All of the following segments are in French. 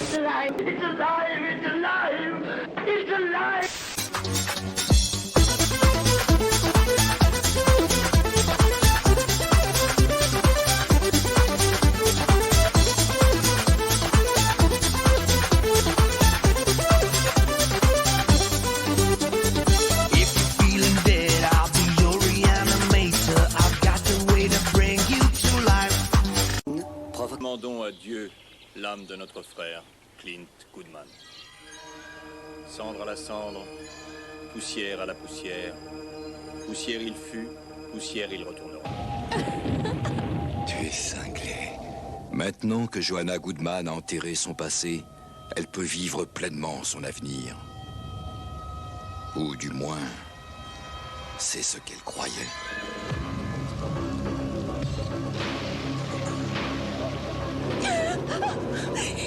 It's alive! It's alive! It's alive! It's alive! Demandons à Dieu l'âme de notre frère, Clint Goodman. Cendre à la cendre, poussière à la poussière. Poussière il fut, poussière il retournera. Tu es cinglé. Maintenant que Joanna Goodman a enterré son passé, elle peut vivre pleinement son avenir. Ou du moins, c'est ce qu'elle croyait.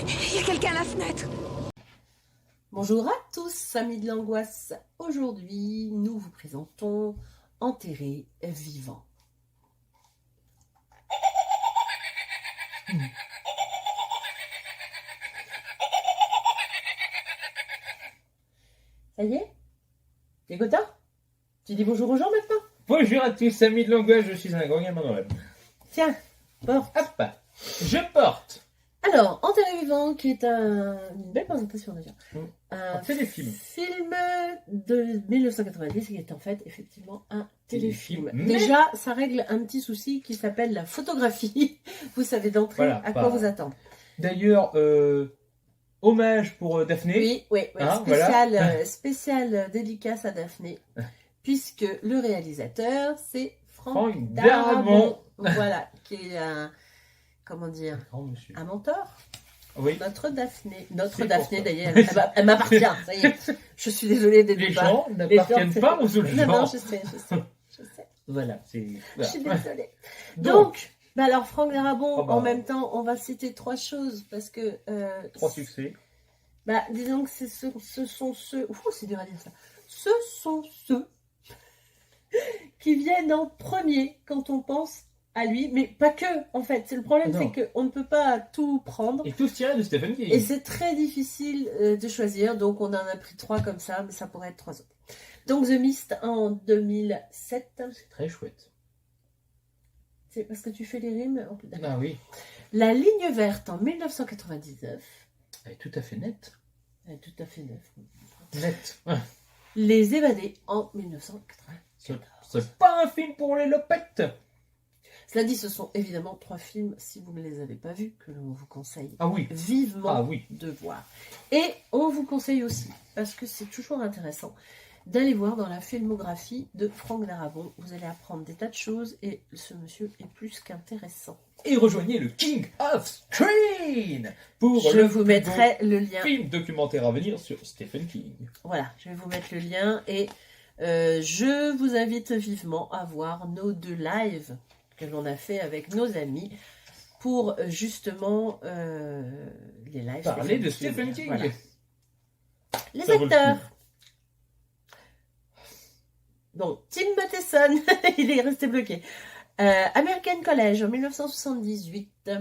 Il y a quelqu'un à la fenêtre. Bonjour à tous, amis de l'angoisse. Aujourd'hui, nous vous présentons Enterré vivant. Ça y est? T'es content? Tu dis bonjour aux gens maintenant? Bonjour à tous, amis de l'angoisse, je suis un grand gamin dans la... Tiens, porte. Hop, je porte. Alors, Enterré vivant, qui est une belle présentation déjà. Un téléfilm. Film de 1990 qui est en fait effectivement un téléfilm. Mais... Déjà, ça règle un petit souci qui s'appelle la photographie. Vous savez d'entrée à quoi vous attendre. D'ailleurs, hommage pour Daphné. Oui, hein, spécial, voilà. Spécial dédicace à Daphné, puisque le réalisateur, c'est Franck Darabont. Darabont. Voilà, qui est un... Comment dire, un mentor. Oui. Notre Daphné d'ailleurs, elle m'appartient, ça y est. Je suis désolée des Les débats. gens n'appartiennent pas aux autres gens. Non, je sais. Voilà, Je suis désolée. Donc alors Franck Darabont, en même temps, on va citer trois choses parce que... 3 succès. Disons que ce sont ceux... c'est dur à dire ça. Ce sont ceux qui viennent en premier quand on pense à lui, mais pas que, en fait. C'est le problème, c'est qu'on ne peut pas tout prendre. Et tous tirés de Stephen King. Et c'est très difficile de choisir, donc on en a pris 3 comme ça, mais ça pourrait être 3 autres. Donc The Mist en 2007. C'est très chouette. C'est parce que tu fais les rimes en plus. Ah oui. La Ligne Verte en 1999. Elle est tout à fait nette. Elle est tout à fait neuve. Nette. Les Évadés en 1994. C'est pas un film pour les lopettes. Cela dit, ce sont évidemment 3 films, si vous ne les avez pas vus, que l'on vous conseille vivement de voir. Et on vous conseille aussi, parce que c'est toujours intéressant, d'aller voir dans la filmographie de Franck Darabont. Vous allez apprendre des tas de choses et ce monsieur est plus qu'intéressant. Et rejoignez le King of Screen pour je vous mettrai le lien. Film documentaire à venir sur Stephen King. Voilà, je vais vous mettre le lien et je vous invite vivement à voir nos 2 lives que l'on a fait avec nos amis pour justement les lives. Parler de Stephen King. Voilà. Les acteurs. Donc, Tim Matheson, il est resté bloqué. American College en 1978.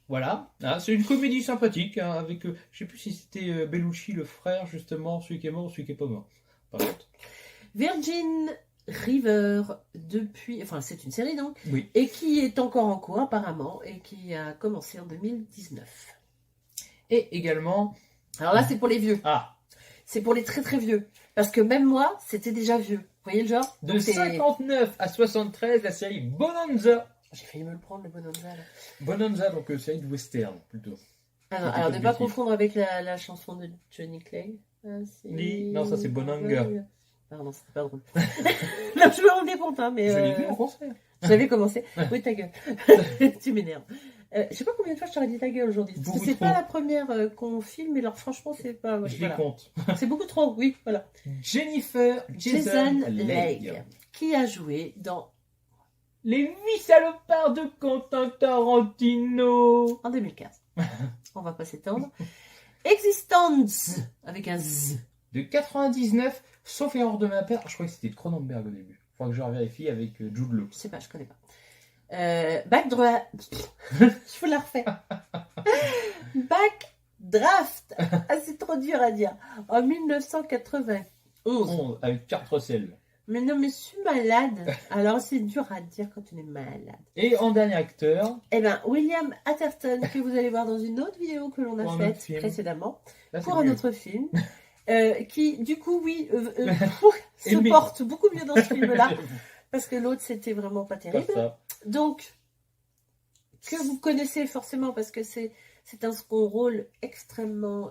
Voilà, c'est une comédie sympathique avec, je sais plus si c'était Bellucci le frère justement, celui qui est mort ou celui qui est pas mort. Par contre. Virgin River c'est une série donc, oui. Et qui est encore en cours apparemment et qui a commencé en 2019. Et également, alors là c'est pour les vieux. C'est pour les très très vieux, parce que même moi c'était déjà vieux. Vous voyez le genre? De 59 à 73, la série Bonanza. J'ai failli me le prendre le Bonanza là. Bonanza, donc série de western plutôt. Alors ne pas confondre avec la chanson de Johnny Clegg. Non, ça c'est Bonanga. Pardon, c'était pas drôle. Non, je me rendais compte, mais... Je l'ai vu en français. J'avais commencé. Oui, ta gueule. Tu m'énerves. Je sais pas combien de fois je t'aurais dit ta gueule aujourd'hui. Parce que c'est pas la première qu'on filme, mais alors franchement, c'est pas... je les compte. C'est beaucoup trop, oui, voilà. Jennifer Jason Leigh. Qui a joué dans... Les 8 salopards de Quentin Tarantino. En 2015. On va pas s'étendre. Existence, avec un Z. De 99, sauf erreur de ma part, je crois que c'était Cronenberg au début. Il faudra que je revérifie avec Jude Law. Je sais pas, je connais pas. Back droit. Je vous la refais. Draft. Ah, c'est trop dur à dire. En 1991. Avec Kurt Russell. Mais non, mais je suis malade. Alors, c'est dur à dire quand on est malade. Et en dernier acteur... Eh bien, William Atherton, que vous allez voir dans une autre vidéo que l'on a faite précédemment, pour un autre film, qui, du coup, oui, se porte beaucoup mieux dans ce film-là, parce que l'autre, c'était vraiment pas terrible. Donc, que vous connaissez forcément, parce que c'est un second rôle extrêmement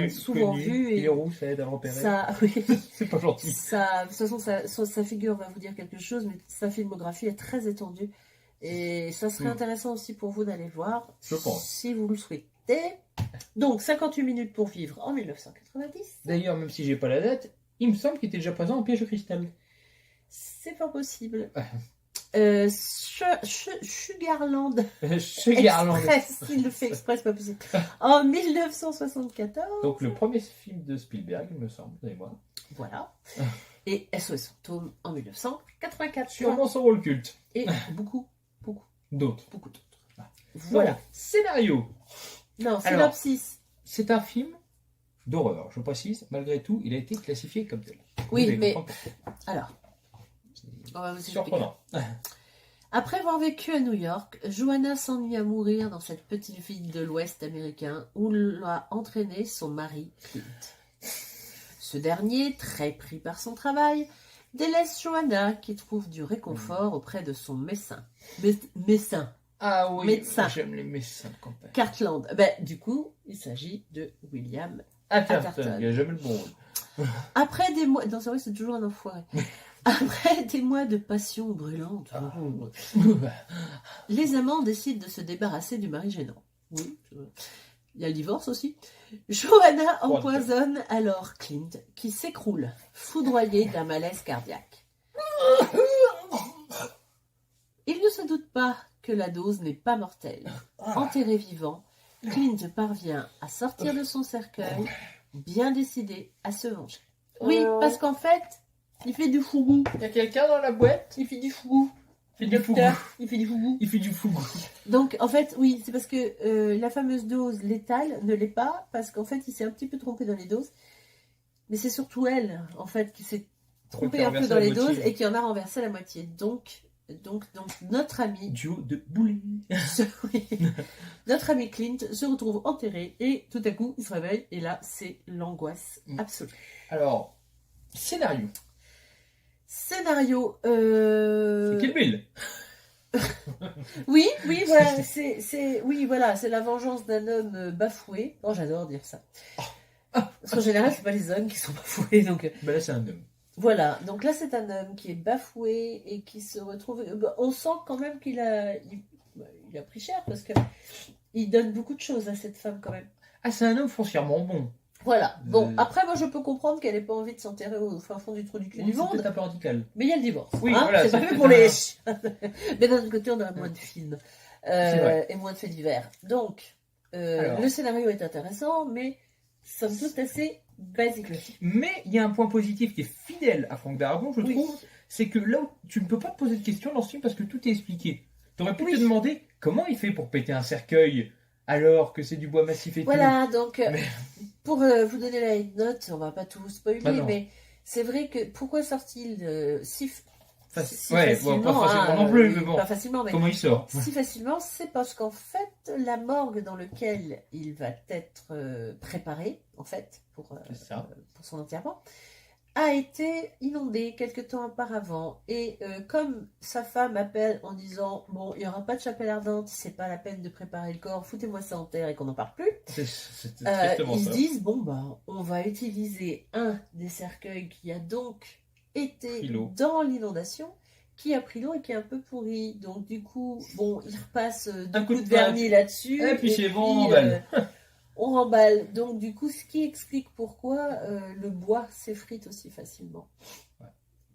souvent vu. Et les roues, ça aide à repérer. Ça, oui. C'est pas gentil. De toute façon, sa figure va vous dire quelque chose, mais sa filmographie est très étendue. Et ça serait intéressant aussi pour vous d'aller voir, je pense, si vous le souhaitez. Donc, 58 minutes pour vivre en 1990. D'ailleurs, même si j'ai pas la date, il me semble qu'il était déjà présent en Piège de cristal. C'est pas possible. Sugarland. Express, il le fait express, pas possible. En 1974. Donc le premier film de Spielberg, il me semble, vous allez voir. Voilà. Et SOS Fantôme en 1984. Sûrement son rôle culte. Et beaucoup d'autres. Voilà. Donc, scénario. Non, synopsis. C'est un film d'horreur, je précise. Malgré tout, il a été classifié comme tel. Oui, mais... Alors... Surprenant. Après avoir vécu à New York, Joanna s'ennuie à mourir dans cette petite ville de l'Ouest américain où l'a entraîné son mari Clint. Ce dernier, très pris par son travail, délaisse Joanna qui trouve du réconfort auprès de son médecin. Ah oui, médecin. J'aime les médecins de campagne. Cartland. Du coup, il s'agit de William Atherton. Il a jamais le bon rôle. Après des mois... Non, c'est vrai, c'est toujours un enfoiré. Après des mois de passion brûlante, les amants décident de se débarrasser du mari gênant. Oui, il y a le divorce aussi. Joanna empoisonne alors Clint, qui s'écroule, foudroyé d'un malaise cardiaque. Il ne se doute pas que la dose n'est pas mortelle. Enterré vivant, Clint parvient à sortir de son cercueil, bien décidé à se venger. Oui, parce qu'en fait... Il fait du fougou. Il y a quelqu'un dans la boîte? Il fait du fougou. Il fait du fougou. Donc, en fait, oui, c'est parce que la fameuse dose létale ne l'est pas, parce qu'en fait, il s'est un petit peu trompé dans les doses. Mais c'est surtout elle, en fait, qui s'est trompée un peu dans les doses et qui en a renversé la moitié. Donc notre ami... Duo de boulet. Notre ami Clint se retrouve enterré et tout à coup, il se réveille et là, c'est l'angoisse absolue. Alors, scénario. C'est Kill Bill. Oui, voilà, c'est la vengeance d'un homme bafoué. Oh, j'adore dire ça. Parce qu'en général, c'est pas les hommes qui sont bafoués, donc. Là, c'est un homme. Voilà, donc là, c'est un homme qui est bafoué et qui se retrouve. On sent quand même qu'il a pris cher parce que il donne beaucoup de choses à cette femme quand même. Ah, c'est un homme foncièrement bon. Voilà. Bon, après, moi, je peux comprendre qu'elle n'ait pas envie de s'enterrer au fin fond du trou du cul du monde. C'est un peu radical. Mais il y a le divorce. Oui, voilà, c'est pas fait pour les... Mais d'un autre côté, on a moins de films. Et moins de faits divers. Donc, le scénario est intéressant, mais somme toute assez basique. Mais il y a un point positif qui est fidèle à Franck Darabont, je trouve, c'est que là, tu ne peux pas te poser de questions dans ce film parce que tout est expliqué. Tu aurais pu te demander comment il fait pour péter un cercueil alors que c'est du bois massif et tout. Voilà, donc... Pour vous donner la note, on va pas tout spoiler, mais c'est vrai que pourquoi sort-il si facilement, pas facilement, mais comment il sort si facilement, c'est parce qu'en fait, la morgue dans laquelle il va être préparé, en fait, pour son enterrement, a été inondée quelque temps auparavant. Et comme sa femme appelle en disant « Bon, il n'y aura pas de chapelle ardente, c'est pas la peine de préparer le corps, foutez-moi ça en terre et qu'on n'en parle plus. » Ils se disent « Bon, on va utiliser un des cercueils qui a donc été dans l'inondation, qui a pris l'eau et qui est un peu pourri. Donc du coup, il repasse deux coups de vernis là-dessus. Et puis c'est bon, on remballe. Donc, du coup, ce qui explique pourquoi le bois s'effrite aussi facilement. Ouais.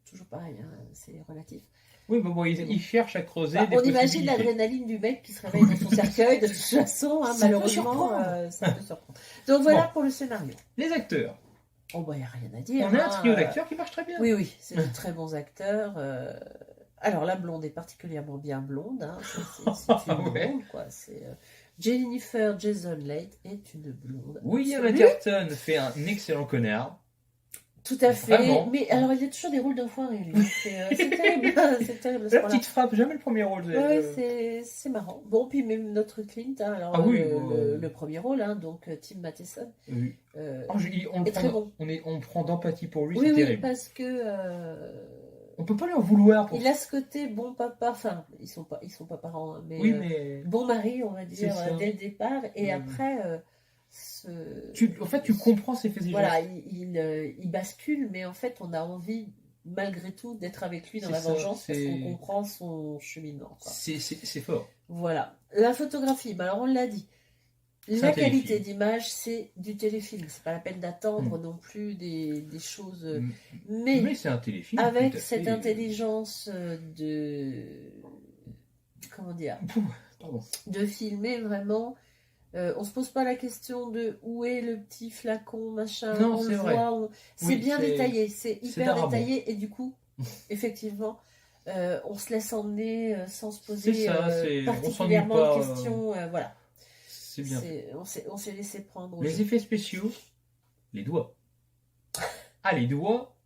Toujours pareil, c'est relatif. Oui, mais bon, il cherche à creuser des on imagine l'adrénaline du mec qui se réveille dans son cercueil. De toute façon, malheureusement, ça peut surprendre. Donc, voilà pour le scénario. Les acteurs. Oh, il n'y a rien à dire. On a un trio d'acteurs qui marche très bien. Oui, c'est de très bons acteurs. Alors, la blonde est particulièrement bien blonde. C'est une blonde, quoi. Jennifer Jason Leigh est une blonde. William absolue. Atherton fait un excellent connard. Tout à fait. Vraiment. Mais alors, il y a toujours des rôles d'enfoirés, lui. C'est terrible. C'est terrible. à ce La point-là. petite frappe, jamais le premier rôle. Ouais, c'est marrant. Bon, puis même notre Clint, hein, alors Ah oui, le premier rôle, hein, donc Tim Matheson, Oui. On, est très bon. on prend d'empathie pour lui, Oui, c'est oui, terrible. parce que On peut pas lui en vouloir pour il a ce côté bon papa, enfin, ils sont pas parents, hein, mais, Oui, mais bon mari, on va C'est dire, ça. dès le départ, et Oui. après, en fait, tu comprends ses faits et voilà, gestes. il bascule, mais en fait, on a envie, malgré tout, d'être avec lui dans C'est la ça, vengeance, parce c'est- qu'on comprend son cheminement, quoi. C'est fort. Voilà. La photographie, bah alors on l'a dit. C'est La un téléfilm. qualité d'image, c'est du téléfilm. C'est pas la peine d'attendre non plus des choses. Mais Mais c'est un téléfilm. avec tout à cette fait. intelligence de. Comment dire Pardon. De filmer vraiment. On se pose pas la question de où est le petit flacon, machin. Non, on c'est le vrai. voit. C'est Oui, bien c'est- détaillé. C'est c'est hyper d'Arabon. détaillé. Et du coup, effectivement. On se laisse emmener sans se poser C'est ça, on particulièrement s'ennuie de pas, questions. Voilà. C'est bien. On s'est laissé prendre. au Les jeu. effets spéciaux, les doigts. Ah, les doigts.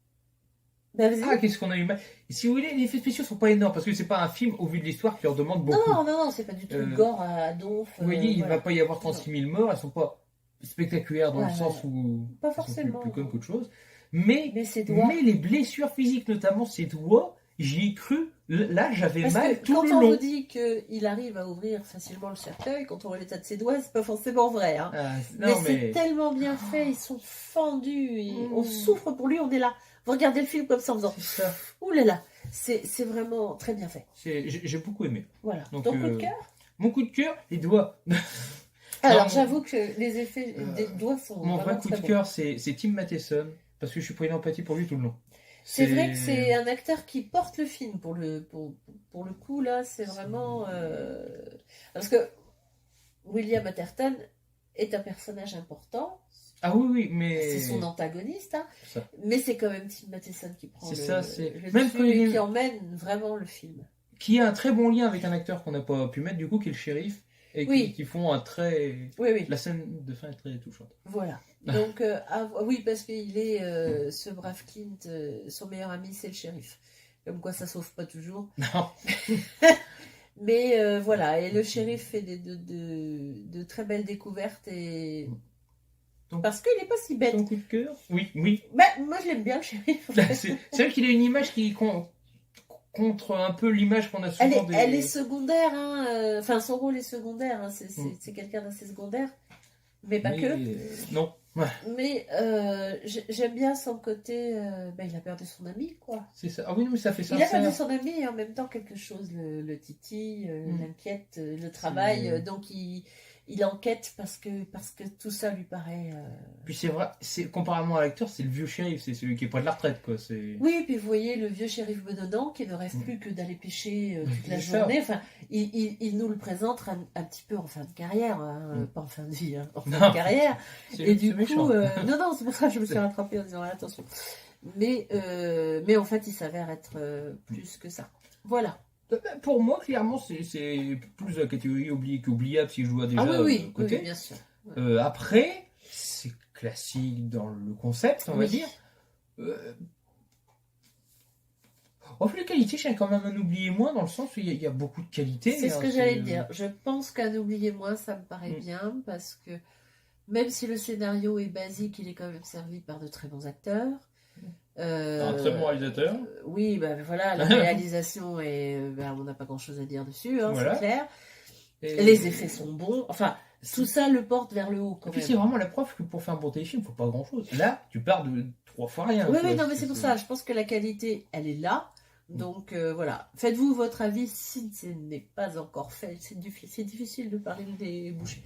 Bah, vas-y. Ah, qu'est-ce qu'on a eu mal. Si vous voulez, les effets spéciaux sont pas énormes parce que c'est pas un film au vu de l'histoire qui leur demande beaucoup. non, c'est pas du tout Euh, gore à donf. Vous voyez, il voilà. va pas y avoir 36 000 morts, elles sont pas spectaculaires dans Ouais, le sens ouais. où Pas elles sont forcément. plus connes qu'autre chose. Mais ses doigts. mais les blessures physiques, notamment ses doigts, j'y ai cru. Là, j'avais Parce mal que tout quand le on long. vous dit qu'il arrive à ouvrir facilement le cercueil, quand on voit l'état de ses doigts, c'est pas forcément vrai. Hein. Ah, mais non, c'est tellement bien fait, ils sont fendus, on souffre pour lui, on est là. Vous regardez le film comme ça en faisant C'est ça. ouh là là, c'est vraiment très bien fait. J'ai beaucoup aimé. Voilà. Donc, Ton coup de cœur. Mon coup de cœur, les doigts. Alors Non, j'avoue que les effets des doigts sont Mon vraiment vrai coup très de bons. cœur, c'est Tim Matheson, parce que je suis pris d'empathie pour lui tout le long. C'est vrai que c'est un acteur qui porte le film pour le coup là, c'est vraiment parce que William Atherton est un personnage important. Ah oui, mais C'est son antagoniste, hein. Ça. Mais c'est quand même Tim Matheson qui prend C'est le, ça, c'est- le même dessus quand il et est- qui emmène vraiment le film. Qui a un très bon lien avec un acteur qu'on n'a pas pu mettre du coup, qui est le shérif, et Oui. qui font un très. Oui. La scène de fin est très touchante. Voilà. Donc, oui, parce qu'il est ce brave Clint, son meilleur ami, c'est le shérif. Comme quoi, ça sauve pas toujours. Non. Mais voilà, et le shérif fait de très belles découvertes et. Donc, parce qu'il n'est pas si bête. Ton coup de cœur. Oui. Bah, moi, je l'aime bien, le shérif. C'est vrai qu'il a une image qui contre un peu l'image qu'on a souvent des. Elle est secondaire, hein. Enfin, son rôle est secondaire. Hein. C'est quelqu'un d'assez secondaire. Mais pas que. Non. Mais j'aime bien son côté. Il a perdu son ami, quoi. C'est ça. Ah oui, mais ça fait ça. Il a perdu son ami et en même temps quelque chose le titi, l'inquiète, le travail. Donc il enquête parce que tout ça lui paraît. Puis c'est vrai, comparément à l'acteur, c'est le vieux shérif, c'est celui qui est pas de la retraite, quoi. Oui, puis vous voyez le vieux shérif bedonnant qui ne rêve plus que d'aller pêcher toute la C'est journée. Enfin, il nous le présente un petit peu en fin de carrière, hein, pas en fin de vie, hein, en fin Non. de carrière. Et du méchant. coup, non, c'est pour ça que je me suis rattrapée en disant attention. Mais en fait, il s'avère être plus que ça. Voilà. Pour moi, clairement, c'est plus la catégorie oublié qu'oubliable si je vois déjà oui, côté. oui, bien sûr. Ouais. Après, c'est classique dans le concept, on va dire. En plus, les qualités, j'ai quand même un oublié moins dans le sens où il y a beaucoup de qualités. C'est ce que j'allais dire. Je pense qu'un oublié moins, ça me paraît bien parce que même si le scénario est basique, il est quand même servi par de très bons acteurs. Un très bon réalisateur. Oui, voilà, la réalisation on n'a pas grand chose à dire dessus, hein, Voilà. c'est clair. Et Les effets sont bons. Enfin, tout ça le porte vers le haut quand Et puis même. c'est vraiment la preuve que pour faire un bon téléfilm, il faut pas grand chose. Là, tu pars de 3 fois rien. Oui, quoi. non, mais c'est pour ça. Je pense que la qualité, elle est là. Donc voilà. Faites-vous votre avis si ce n'est pas encore fait. C'est difficile de parler des bouchées.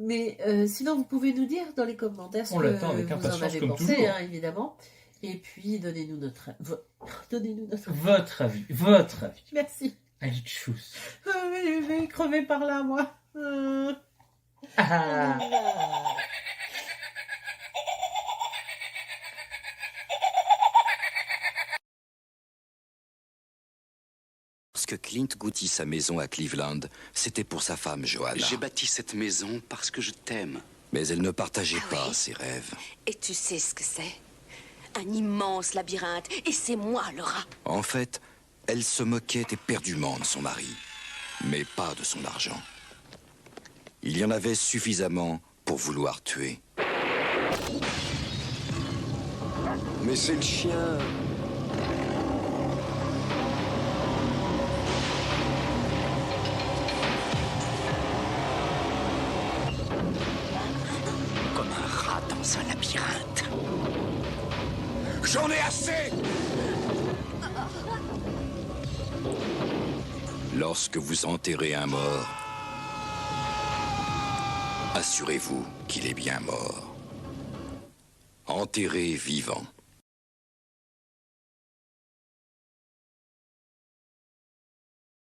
Mais sinon, vous pouvez nous dire dans les commentaires ce On que l'attend avec vous en impatience avez comme pensé, toujours. hein, évidemment. Et puis, donnez-nous notre Votre avis. Merci. Allez, tchous. Je vais crever par là, moi. Ah. Lorsque Clint bâtit sa maison à Cleveland, c'était pour sa femme Joanna. J'ai bâti cette maison parce que je t'aime. Mais elle ne partageait pas ses rêves. Et tu sais ce que c'est? Un immense labyrinthe, et c'est moi le rat. En fait, elle se moquait éperdument de son mari, mais pas de son argent. Il y en avait suffisamment pour vouloir tuer. Mais c'est le chien. Comme un rat dans un labyrinthe. J'en ai assez! Lorsque vous enterrez un mort, assurez-vous qu'il est bien mort. Enterrez vivant.